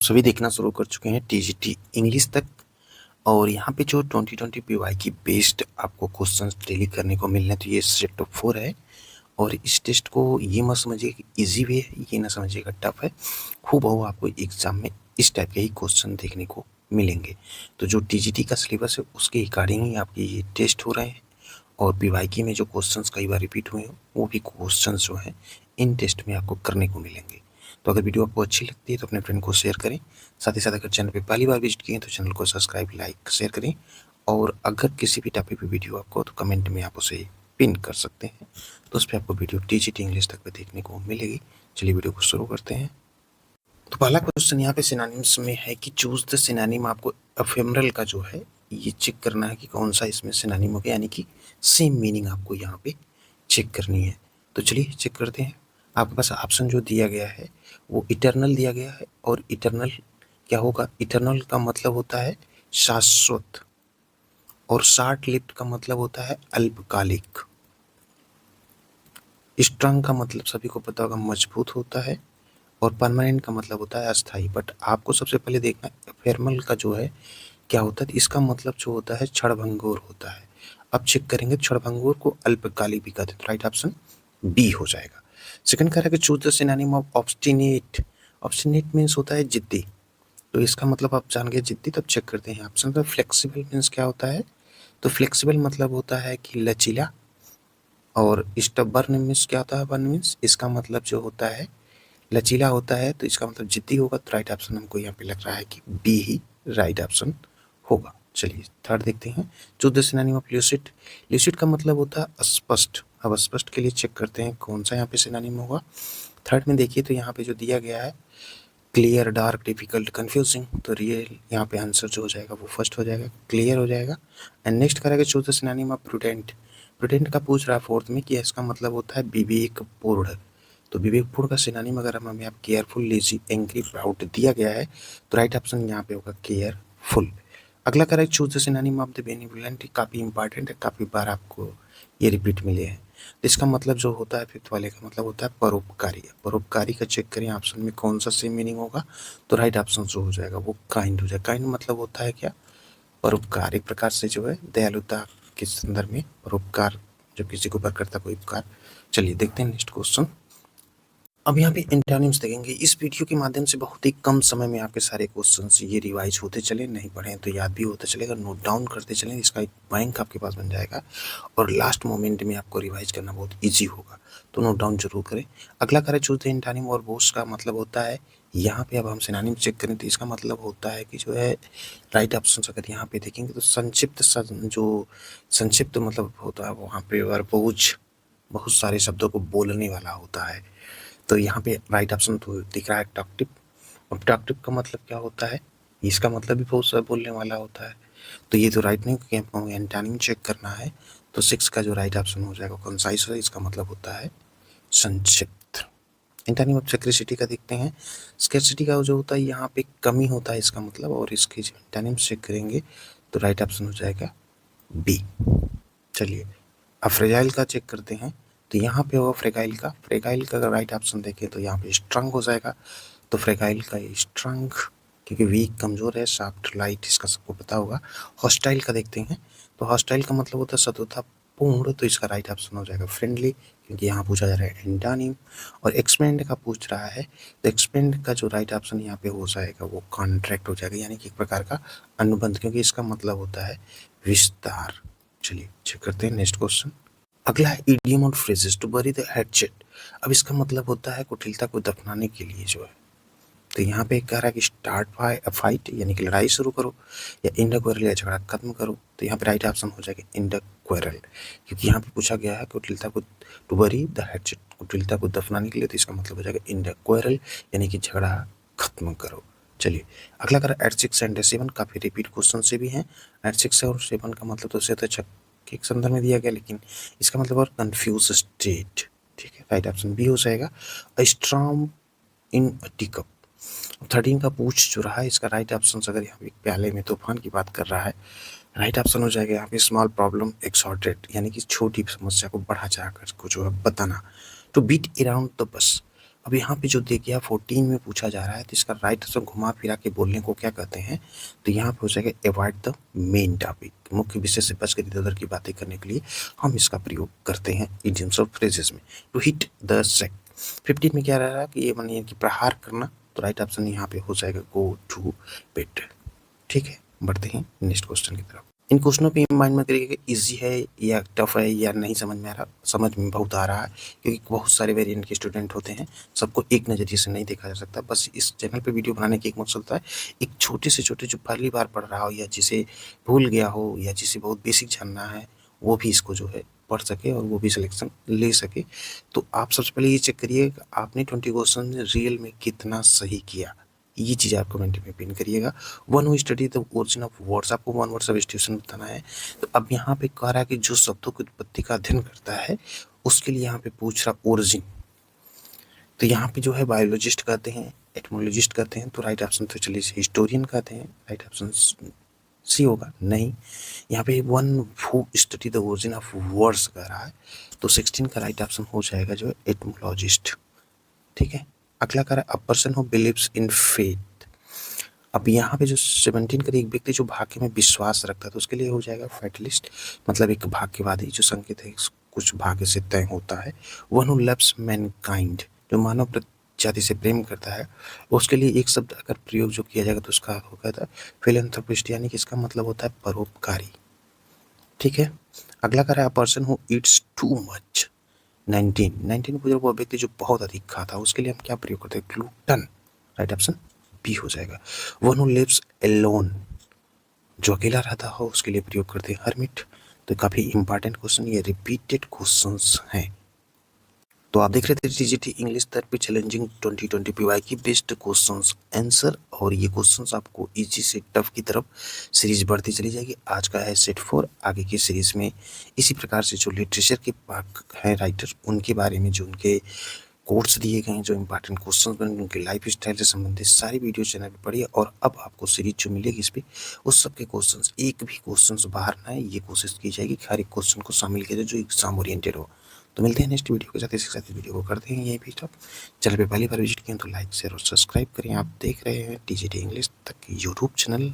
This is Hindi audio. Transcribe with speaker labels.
Speaker 1: सभी देखना शुरू कर चुके हैं टीजीटी इंग्लिश तक। और यहाँ पे जो 2020 पीवाई की बेस्ड आपको क्वेश्चंस डेली करने को मिलने, तो ये सेट ऑफ 4 है। और इस टेस्ट को ये मत समझिए कि ईजी वे है, ये ना समझिएगा टफ है। हूबहू आपको एग्जाम में इस टाइप के ही क्वेश्चन देखने को मिलेंगे। तो जो टीजीटी का सिलेबस है उसके अकॉर्डिंग ही आपके ये टेस्ट हो रहे हैं। और पीवाईकी में जो क्वेश्चंस कई बार रिपीट हुए हैं वो भी क्वेश्चंस जो हैं इन टेस्ट में आपको करने को मिलेंगे। तो अगर वीडियो आपको अच्छी लगती है तो अपने फ्रेंड को शेयर करें। साथ ही साथ अगर चैनल पे पहली बार विजिट किए तो चैनल को सब्सक्राइब, लाइक, शेयर करें। और अगर किसी भी टॉपिक पे वीडियो आपको तो कमेंट में आप उसे पिन कर सकते हैं, तो उस पर आपको वीडियो टीजीटी इंग्लिश तक पे देखने को मिलेगी। चलिए वीडियो को शुरू करते हैं। तो पहला क्वेश्चन यहाँ पे सिनोनिम्स में है कि चूज द सिनोनिम। आपको एफेमरल का जो है ये चेक करना है कि कौन सा इसमें सिनोनिम हो गया, यानी कि सेम मीनिंग आपको यहाँ पे चेक करनी है। तो चलिए चेक करते हैं। आपके पास ऑप्शन जो दिया गया है वो इटर्नल दिया गया है। और इटर्नल क्या होगा? इटर्नल का मतलब होता है शाश्वत, और शॉर्ट लिव्ड का मतलब होता है अल्पकालिक। स्ट्रांग का मतलब सभी को पता होगा मजबूत होता है। और परमानेंट का मतलब होता है अस्थाई। बट आपको सबसे पहले देखना एफेमरल का जो है क्या होता है, इसका मतलब जो होता है क्षणभंगुर होता है। अब चेक करेंगे क्षणभंगुर को अल्पकालिक भी कहते हैं, तो राइट ऑप्शन बी हो जाएगा। सेकंड कह रहा है कि choose the synonym of obstinate. Obstinate means होता है जिद्दी, तो इसका मतलब आप जान गए जिद्दी। तब चेक करते हैं ऑप्शन पर। फ्लेक्सिबल मीन्स क्या होता है? तो फ्लेक्सिबल मतलब होता है कि लचीला। और स्टबर्न मीन्स क्या होता है? बर्न मीन्स इसका मतलब जो होता है लचीला होता है, तो इसका मतलब जिद्दी होगा। तो राइट ऑप्शन हमको यहाँ पे लग रहा है कि बी ही राइट ऑप्शन होगा। चलिए थर्ड देखते हैं। Choose the synonym of lucid. Lucid का मतलब होता है स्पष्ट। अब स्पष्ट के लिए चेक करते हैं कौन सा यहाँ पे सिनोनिम होगा। थर्ड में देखिए तो यहाँ पे जो दिया गया है क्लियर, डार्क, डिफिकल्ट, कंफ्यूजिंग, तो रियल यहाँ पे आंसर जो हो जाएगा वो फर्स्ट हो जाएगा, क्लियर हो जाएगा। एंड नेक्स्ट करेगा choose the synonym of prudent. Prudent का पूछ रहा है फोर्थ में कि इसका मतलब होता है विवेकपूर्ण। तो विवेकपूर्ण का सिनोनिम अगर हमें आप केयरफुल, लेजी, एंग्री, प्राउड दिया गया है तो राइट ऑप्शन यहाँ पे होगा केयरफुल। अगला correct choose the synonym of the benevolent. काफ़ी इंपॉर्टेंट है, काफ़ी बार आपको ये रिपीट मिले हैं। तो इसका मतलब जो होता है फिफ्थ वाले का मतलब होता है परोपकारी। परोपकारी का चेक करें ऑप्शन में कौन सा सेम मीनिंग होगा, तो राइट ऑप्शन जो हो जाएगा वो काइंड हो जाएगा। काइंड मतलब होता है क्या? परोपकार। एक प्रकार से जो है दयालुता के संदर्भ में परोपकार, जब किसी के ऊपर करता कोई उपकार। चलिए देखते हैं नेक्स्ट क्वेश्चन। अब यहाँ पे एंटोनिम्स देखेंगे। इस वीडियो के माध्यम से बहुत ही कम समय में आपके सारे क्वेश्चंस ये रिवाइज होते चले, नहीं पढ़े तो याद भी होता चलेगा, नोट डाउन करते चलें, इसका एक बैंक आपके पास बन जाएगा। और लास्ट मोमेंट में आपको रिवाइज करना बहुत ईजी होगा, तो नोट डाउन जरूर करें। अगला करें चूज द एंटोनिम। और बोस का मतलब होता है यहाँ पे, अब हम सिनोनिम चेक करें तो इसका मतलब होता है कि जो है राइट ऑप्शन अगर यहाँ पे देखेंगे तो संक्षिप्त, जो संक्षिप्त मतलब होता है वहाँ पे वर्बोज, बहुत सारे शब्दों को बोलने वाला होता है। तो यहाँ पे राइट ऑप्शन तो दिख रहा है टॉकटिव। और टॉकटिव का मतलब क्या होता है? इसका मतलब भी बहुत सारा बोलने वाला होता है। तो ये तो राइट नहीं, क्योंकि हमको एंटोनिम चेक करना है। तो 6 का जो राइट ऑप्शन हो जाएगा कंसाइज है, इसका मतलब होता है संक्षिप्त। एंटोनिम ऑफ स्कैरसिटी का देखते हैं। स्कैरसिटी का जो होता है यहाँ पे कमी होता है इसका मतलब, और इसके एंटोनिम चेक करेंगे तो राइट ऑप्शन हो जाएगा बी। चलिए अब फ्रेजाइल का चेक करते हैं। तो यहाँ पे होगा फ्रेगाइल का। फ्रेगाइल का अगर राइट ऑप्शन देखें तो यहाँ पे स्ट्रंग हो जाएगा। तो फ्रेगाइल का स्ट्रंग, क्योंकि वीक, कमजोर है, सॉफ्ट, लाइट, इसका सबको पता होगा। हॉस्टाइल का देखते हैं। तो हॉस्टाइल का मतलब होता है शत्रुतापूर्ण, तो इसका राइट ऑप्शन हो जाएगा फ्रेंडली, क्योंकि यहाँ पूछा जा रहा है एंटोनिम। और एक्सपेंड का पूछ रहा है, तो एक्सपेंड का जो राइट ऑप्शन यहाँ पे हो जाएगा वो कॉन्ट्रैक्ट हो जाएगा, यानी कि एक प्रकार का अनुबंध, क्योंकि इसका मतलब होता है विस्तार। चलिए चेक करते हैं नेक्स्ट क्वेश्चन। अगला है इडियम और phrases. To bury the hatchet. अब इसका मतलब होता है कुटिलता को दफनाने के लिए जो है। तो यहाँ पे कह रहा है कि स्टार्ट फाइट, यानी कि लड़ाई शुरू करो, या इंड क्वेरल, या झगड़ा खत्म करो। तो यहाँ पे राइट ऑप्शन हो जाएगा इंड क्वेरल, क्योंकि यहाँ पे पूछा गया है कुटिलता को, टू बरी द हेडसेट, कुटिलता को दफनाने के लिए। तो इसका मतलब हो जाएगा इंड क्वेरल, यानी कि झगड़ा खत्म करो। चलिए अगला करा एट 6 एंड 7। काफ़ी रिपीट क्वेश्चन से भी हैं। एट 6 और 7 का मतलब तो से तो के संदर्भ में दिया गया, लेकिन इसका मतलब और कंफ्यूज स्टेट। ठीक है, राइट ऑप्शन बी हो जाएगा। अ स्ट्रॉम इन अ टी कप। 13 का पूछ जो रहा है, इसका राइट ऑप्शन अगर यहाँ पे प्याले में तूफान की बात कर रहा है, राइट ऑप्शन हो जाएगा यहाँ पे स्मॉल प्रॉब्लम एक्सॉर्टेड, यानी कि छोटी समस्या को बढ़ा चढ़ा कर को जो है बताना। To beat around the bus. अब यहाँ पे जो देखिए 14 में पूछा जा रहा है, तो इसका राइट आंसर घुमा फिरा के बोलने को क्या कहते हैं, तो यहाँ पे हो जाएगा अवॉइड द मेन टॉपिक। मुख्य विषय से बच कर इधर-उधर की बातें करने के लिए हम इसका प्रयोग करते हैं इडियम्स और फ्रेजेस में। To hit the sake. 15 में क्या रह रहा है कि ये मानिए कि प्रहार करना, तो राइट ऑप्शन यहाँ पे हो जाएगा गो टू बेड। ठीक है, बढ़ते हैं नेक्स्ट क्वेश्चन की तरफ। इन क्वेश्चनों पे माइंड में करिएगा इजी है या टफ है या नहीं समझ में आ रहा। समझ में बहुत आ रहा है, क्योंकि बहुत सारे वेरिएंट के स्टूडेंट होते हैं, सबको एक नज़रिए से नहीं देखा जा सकता। बस इस चैनल पे वीडियो बनाने की एक मकसद होता है, एक छोटे से छोटे जो पहली बार पढ़ रहा हो या जिसे भूल गया हो या जिसे बहुत बेसिक जानना है, वो भी इसको जो है पढ़ सके और वो भी सिलेक्शन ले सके। तो आप सबसे पहले ये चेक करिए कि आपने 20 क्वेश्चन में रियल में कितना सही किया। ये चीज़ आप कमेंट में पिन करिएगा। One who study the origin of words, आपको वन वर्ड सब्स्टिट्यूशन बताना है। तो अब यहाँ पे कह रहा है कि जो शब्दों की उत्पत्ति का अध्ययन करता है, उसके लिए यहाँ पे पूछ रहा ओरिजिन। तो यहाँ पे जो है बायोलॉजिस्ट कहते हैं, एटमोलॉजिस्ट कहते हैं, तो राइट ऑप्शन तो चलिए हिस्टोरियन कहते हैं। राइट ऑप्शन सी होगा, नहीं। यहाँ पे one who study the origin of words कह रहा है, तो 16 का राइट ऑप्शन हो जाएगा जो है एटमोलॉजिस्ट। ठीक है, अगला कह रहा है a person who believes in faith. अब यहाँ पे जो 17 का एक व्यक्ति जो भाग्य में विश्वास रखता है, तो उसके लिए हो जाएगा फैटलिस्ट, मतलब एक भाग्यवादी, जो संकेत है कुछ भाग्य से तय होता है। वन हु लव्स मैनकाइंड, जो मानव प्रजाति से प्रेम करता है, उसके लिए एक शब्द अगर प्रयोग जो किया जाएगा तो उसका होगा था फिलैंथ्रोपिस्ट, यानी कि इसका मतलब होता है परोपकारी। ठीक है, अगला कह रहा है person who Yeats too much. 19 पूछा वो व्यक्ति जो बहुत अधिक खाता है, उसके लिए हम क्या प्रयोग करते हैं, ग्लूटन। राइट ऑप्शन बी हो जाएगा। वन हु लिव्स एलोन, जो अकेला रहता हो, उसके लिए प्रयोग करते हैं हर्मिट। तो काफ़ी इंपॉर्टेंट क्वेश्चन, ये रिपीटेड क्वेश्चंस हैं। तो आप देख रहे थे TGT English therapy challenging 2020 PY की बेस्ट क्वेश्चंस आंसर, और ये क्वेश्चंस आपको इजी से टफ की तरफ सीरीज बढ़ती चली जाएगी। आज का है सेट 4, आगे की सीरीज में इसी प्रकार से जो लिटरेचर के पाक हैं राइटर, उनके बारे में जो उनके कोट्स दिए गए हैं, जो इंपॉर्टेंट क्वेश्चंस बने, उनके लाइफ स्टाइल से संबंधित सारी वीडियो चैनल पर पढ़िए। और अब आपको सीरीज जो मिलेगी इस पर, उस सब के क्वेश्चंस, एक भी क्वेश्चंस बाहर ना है, ये कोशिश की जाएगी कि हर एक क्वेश्चन को शामिल किया जाए जो एग्जाम ओरिएंटेड हो। तो मिलते हैं नेक्स्ट वीडियो के साथ, इसके साथ वीडियो को करते हैं यही भी स्टॉप। चैनल पे पहली बार विजिट किए तो लाइक शेयर और सब्सक्राइब करें। आप देख रहे हैं टीजीटी इंग्लिश तक यूट्यूब चैनल।